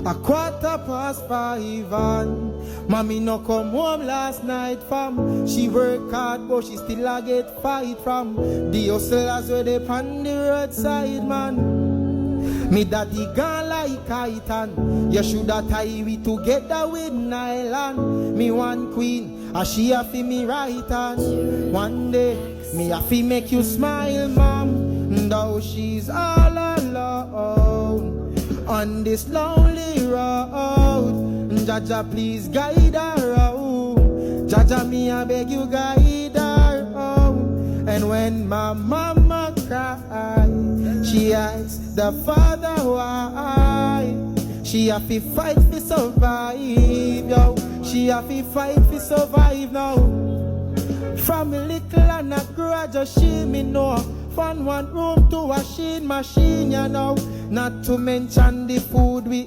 5:15 and mommy no come home last night fam. She work hard but she still a get fight from the hustlers where they on the roadside man. Me daddy gone like kite you shoulda tie we together with nylon. Me one queen and she a fi me right hand. One day me a fi make you smile mom. Though she's all alone on this lonely road. Jaja, please guide her out. Jaja, me I beg you guide her out. And when my mama cry, she asks the father why. She have to fight to survive, yo. She have to fight to survive now. From little and a grudge, she me know. From one room to a machine, you know. Not to mention the food we